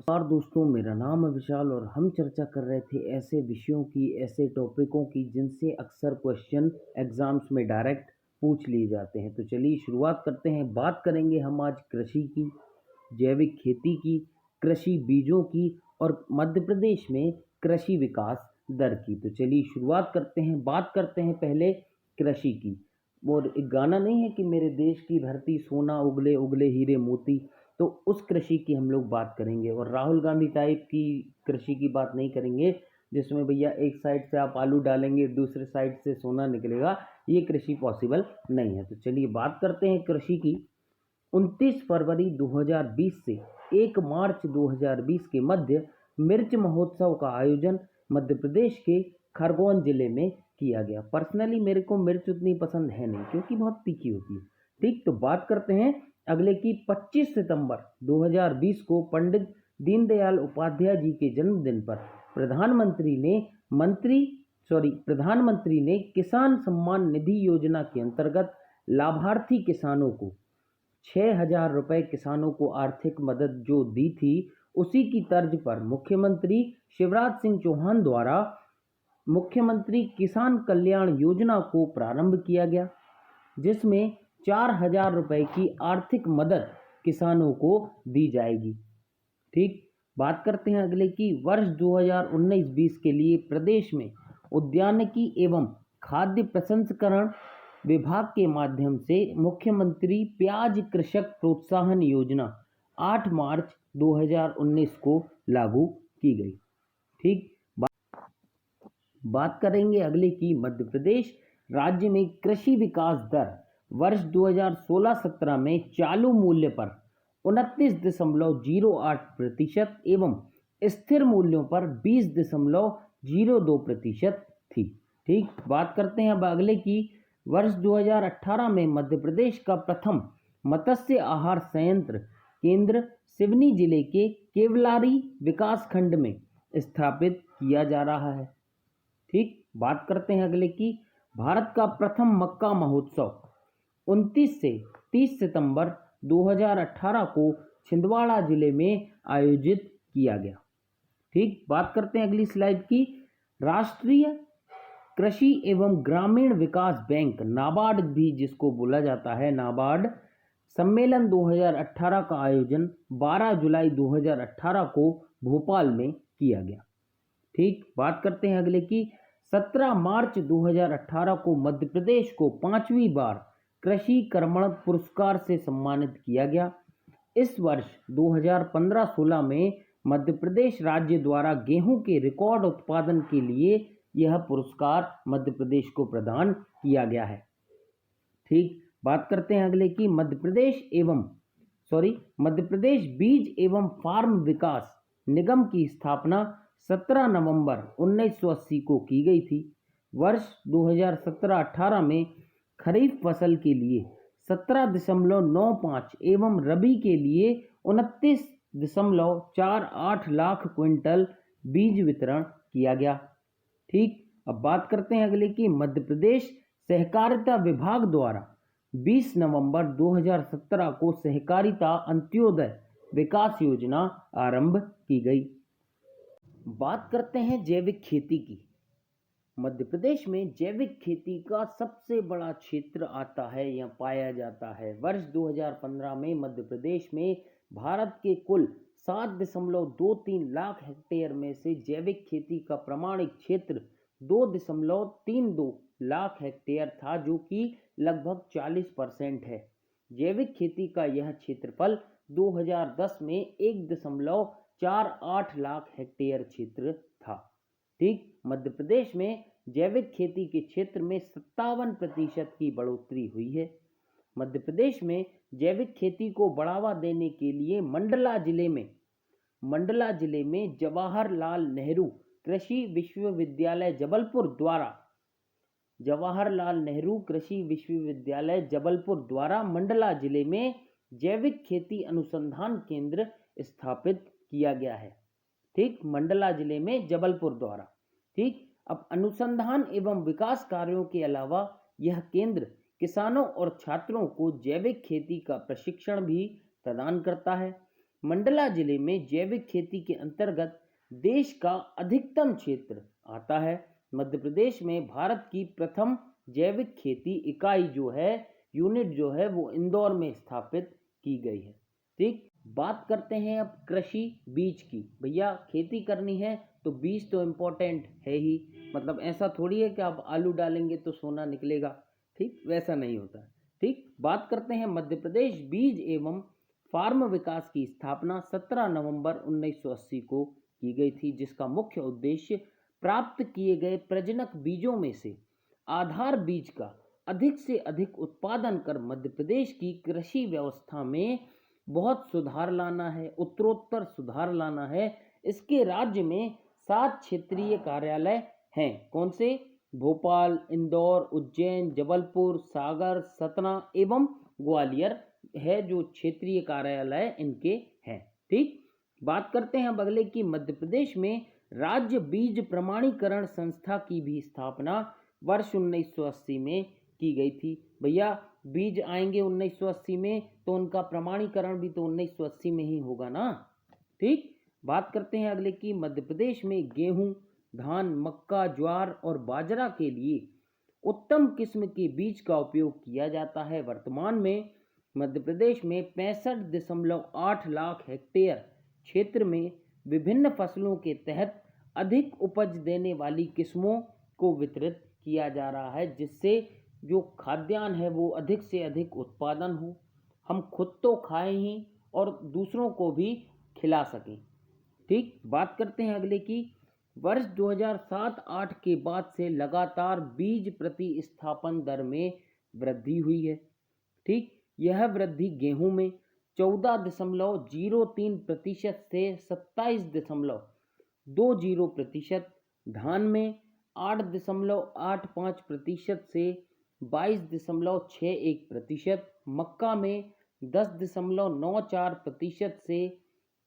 नमस्कार दोस्तों, मेरा नाम है विशाल और हम चर्चा कर रहे थे ऐसे विषयों की, ऐसे टॉपिकों की जिनसे अक्सर क्वेश्चन एग्जाम्स में डायरेक्ट पूछ लिए जाते हैं। तो चलिए शुरुआत करते हैं। बात करेंगे हम आज कृषि की, जैविक खेती की, कृषि बीजों की और मध्य प्रदेश में कृषि विकास दर की। तो चलिए शुरुआत करते हैं। बात करते हैं पहले कृषि की। और एक गाना नहीं है कि मेरे देश की धरती सोना उगले उगले हीरे मोती, तो उस कृषि की हम लोग बात करेंगे। और राहुल गांधी टाइप की कृषि की बात नहीं करेंगे जिसमें भैया एक साइड से आप आलू डालेंगे, दूसरे साइड से सोना निकलेगा। ये कृषि पॉसिबल नहीं है। तो चलिए बात करते हैं कृषि की। 29 फरवरी 2020 से 1 मार्च 2020 के मध्य मिर्च महोत्सव का आयोजन मध्य प्रदेश के खरगोन जिले में किया गया। पर्सनली मेरे को मिर्च उतनी पसंद है नहीं क्योंकि बहुत तीखी होती है। ठीक, तो बात करते हैं अगले की। 25 सितंबर 2020 को पंडित दीनदयाल उपाध्याय जी के जन्मदिन पर प्रधानमंत्री ने किसान सम्मान निधि योजना के अंतर्गत लाभार्थी किसानों को 6,000 रुपए किसानों को आर्थिक मदद जो दी थी, उसी की तर्ज पर मुख्यमंत्री शिवराज सिंह चौहान द्वारा मुख्यमंत्री किसान कल्याण योजना को प्रारंभ किया गया, जिसमें 4,000 रुपए की आर्थिक मदद किसानों को दी जाएगी। ठीक, बात करते हैं अगले की। वर्ष 2019-20 के लिए प्रदेश में उद्यानिकी एवं खाद्य प्रसंस्करण विभाग के माध्यम से मुख्यमंत्री प्याज कृषक प्रोत्साहन योजना 8 मार्च 2019 को लागू की गई। ठीक, बात करेंगे अगले की। मध्य प्रदेश राज्य में कृषि विकास दर वर्ष 2016-17 में चालू मूल्य पर 29.08% एवं स्थिर मूल्यों पर 20.02% थी। ठीक, बात करते हैं अब अगले की। वर्ष 2018 में मध्य प्रदेश का प्रथम मत्स्य आहार संयंत्र केंद्र सिवनी जिले के केवलारी विकास खंड में स्थापित किया जा रहा है। ठीक, बात करते हैं अगले की। भारत का प्रथम मक्का महोत्सव 29 से 30 सितंबर 2018 को छिंदवाड़ा जिले में आयोजित किया गया। ठीक, बात करते हैं अगली स्लाइड की। राष्ट्रीय कृषि एवं ग्रामीण विकास बैंक नाबार्ड भी जिसको बोला जाता है, नाबार्ड सम्मेलन 2018 का आयोजन 12 जुलाई 2018 को भोपाल में किया गया। ठीक, बात करते हैं अगले की। 17 मार्च 2018 को मध्य प्रदेश को 5वीं बार कृषि कर्मण पुरस्कार से सम्मानित किया गया। इस वर्ष 2015-16 में मध्य प्रदेश राज्य द्वारा गेहूं के रिकॉर्ड उत्पादन के लिए यह पुरस्कार मध्य प्रदेश को प्रदान किया गया है। ठीक, बात करते हैं अगले की। मध्य प्रदेश बीज एवं फार्म विकास निगम की स्थापना 17 नवंबर 1980 को की गई थी। वर्ष 2017-18 में खरीफ फसल के लिए 17.95 एवं रबी के लिए 29.48 लाख क्विंटल बीज वितरण किया गया। ठीक, अब बात करते हैं अगले की। मध्य प्रदेश सहकारिता विभाग द्वारा 20 नवंबर 2017 को सहकारिता अंत्योदय विकास योजना आरंभ की गई। बात करते हैं जैविक खेती की। मध्य प्रदेश में जैविक खेती का सबसे बड़ा क्षेत्र आता है या पाया जाता है। वर्ष 2015 में मध्य प्रदेश में भारत के कुल 7.23 लाख हेक्टेयर में से जैविक खेती का प्रमाणिक क्षेत्र 2.32 लाख हेक्टेयर था, जो कि लगभग 40% है। जैविक खेती का यह क्षेत्रफल 2010 में 1.48 लाख हेक्टेयर क्षेत्र था। ठीक, मध्य प्रदेश में जैविक खेती के क्षेत्र में 57% की बढ़ोतरी हुई है। मध्य प्रदेश में जैविक खेती को बढ़ावा देने के लिए मंडला जिले में जवाहरलाल नेहरू कृषि विश्वविद्यालय जबलपुर द्वारा मंडला जिले में जैविक खेती अनुसंधान केंद्र स्थापित किया गया है। ठीक, मंडला जिले में जबलपुर द्वारा। ठीक, अब अनुसंधान एवं विकास कार्यों के अलावा यह केंद्र किसानों और छात्रों को जैविक खेती का प्रशिक्षण भी प्रदान करता है। मंडला जिले में जैविक खेती के अंतर्गत देश का अधिकतम क्षेत्र आता है। मध्य प्रदेश में भारत की प्रथम जैविक खेती इकाई जो है, यूनिट जो है, वो इंदौर में स्थापित की गई है। ठीक, बात करते हैं अब कृषि बीज की। भैया खेती करनी है तो बीज तो इम्पोर्टेंट है ही, मतलब ऐसा थोड़ी है कि आप आलू डालेंगे तो सोना निकलेगा। ठीक, वैसा नहीं होता है। ठीक, बात करते हैं मध्य प्रदेश बीज एवं फार्म विकास की स्थापना 17 नवंबर 1980 को की गई थी, जिसका मुख्य उद्देश्य प्राप्त किए गए प्रजनक बीजों में से आधार बीज का अधिक से अधिक उत्पादन कर मध्य प्रदेश की कृषि व्यवस्था में बहुत सुधार लाना है, उत्तरोत्तर सुधार लाना है। इसके राज्य में 7 क्षेत्रीय कार्यालय हैं। कौन से? भोपाल, इंदौर, उज्जैन, जबलपुर, सागर, सतना एवं ग्वालियर है जो क्षेत्रीय कार्यालय इनके हैं। ठीक, बात करते हैं अब अगले की। मध्य प्रदेश में राज्य बीज प्रमाणीकरण संस्था की भी स्थापना वर्ष 1980 में की गई थी। भैया बीज आएंगे 1980 में तो उनका प्रमाणीकरण भी तो 1980 में ही होगा ना। ठीक, बात करते हैं अगले की। मध्य प्रदेश में गेहूं, धान, मक्का, ज्वार और बाजरा के लिए उत्तम किस्म के बीज का उपयोग किया जाता है। वर्तमान में मध्य प्रदेश में 65.8 लाख हेक्टेयर क्षेत्र में विभिन्न फसलों के तहत अधिक उपज देने वाली किस्मों को वितरित किया जा रहा है, जिससे जो खाद्यान्न है वो अधिक से अधिक उत्पादन हो, हम खुद तो खाएं ही और दूसरों को भी खिला सकें। ठीक, बात करते हैं अगले की। वर्ष 2007-8 के बाद से लगातार बीज प्रतिस्थापन दर में वृद्धि हुई है। ठीक, यह वृद्धि गेहूं में 14.03% से 27.20%, धान में 8.85% से 22.61%, मक्का में 10.94% से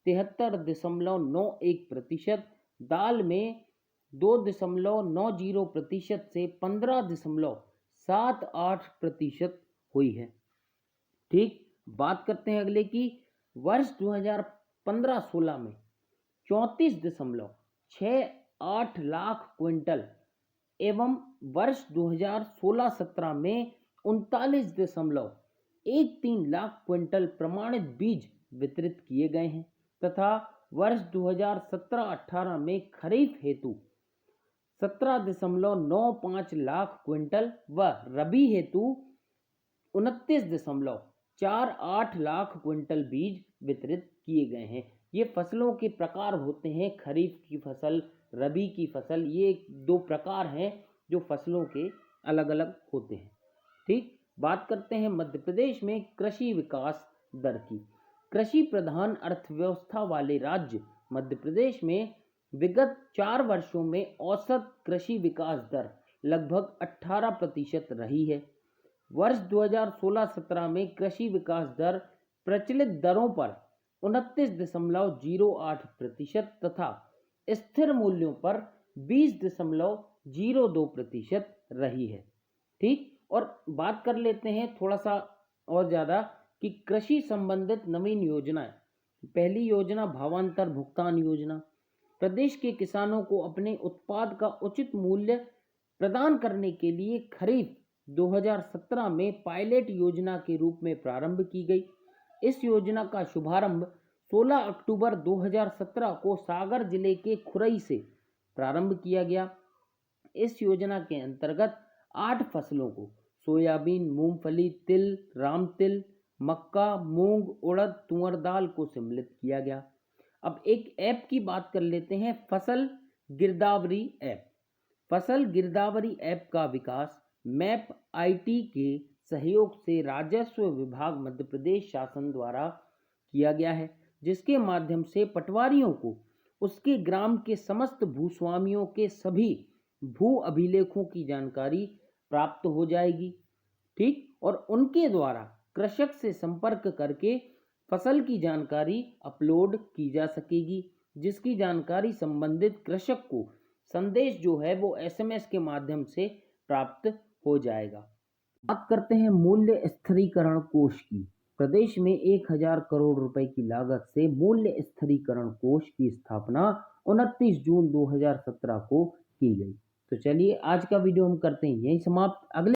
73.91%, दाल में 2.90% से 15.78% हुई है। ठीक, बात करते हैं अगले की। वर्ष 2015-16 में 34.68 लाख क्विंटल एवं वर्ष 2016-17 में 39.13 लाख क्विंटल प्रमाणित बीज वितरित किए गए हैं तथा वर्ष 2017-18 में खरीफ हेतु 17.95 लाख क्विंटल व रबी हेतु 29.48 लाख क्विंटल बीज वितरित किए गए हैं। ये फसलों के प्रकार होते हैं, खरीफ की फसल, रबी की फसल, ये 2 प्रकार हैं जो फसलों के अलग अलग होते हैं। ठीक, बात करते हैं मध्य प्रदेश में कृषि विकास दर की। कृषि प्रधान अर्थव्यवस्था वाले राज्य मध्य प्रदेश में विगत 4 वर्षों में औसत कृषि विकास दर लगभग 18% रही है। वर्ष 2016-17 में कृषि विकास दर प्रचलित दरों पर 29.08% तथा स्थिर मूल्यों पर 20.02% रही है। ठीक, और बात कर लेते हैं थोड़ा सा और ज़्यादा कि कृषि संबंधित नवीन योजनाएं। पहली योजना भावांतर भुगतान योजना। प्रदेश के किसानों को अपने उत्पाद का उचित मूल्य प्रदान करने के लिए खरीफ 2017 में पायलट योजना के रूप में प्रारंभ की गई। इस योजना का शुभारंभ 16 अक्टूबर 2017 को सागर जिले के खुरई से प्रारंभ किया गया। इस योजना के अंतर्गत 8 फसलों को सोयाबीन, मूंगफली, तिल, राम तिल, मक्का, मूंग, उड़द, तुअर दाल को सम्मिलित किया गया। अब एक ऐप की बात कर लेते हैं, फसल गिरदावरी ऐप। फसल गिरदावरी ऐप का विकास मैप आईटी के सहयोग से राजस्व विभाग मध्य प्रदेश शासन द्वारा किया गया है, जिसके माध्यम से पटवारियों को उसके ग्राम के समस्त भूस्वामियों के सभी भू अभिलेखों की जानकारी प्राप्त हो जाएगी। ठीक, और उनके द्वारा कृषक से संपर्क करके फसल की जानकारी अपलोड की जा सकेगी, जिसकी जानकारी संबंधित कृषक को संदेश जो है वो एसएमएस के माध्यम से प्राप्त हो जाएगा। बात करते हैं मूल्य स्थिरीकरण कोष की। प्रदेश में 1000 करोड़ रुपए की लागत से मूल्य स्थिरीकरण कोष की स्थापना 29 जून 2017 को की गई। तो चलिए आज का वीडियो हम करते हैं यहीं समाप्त। अगले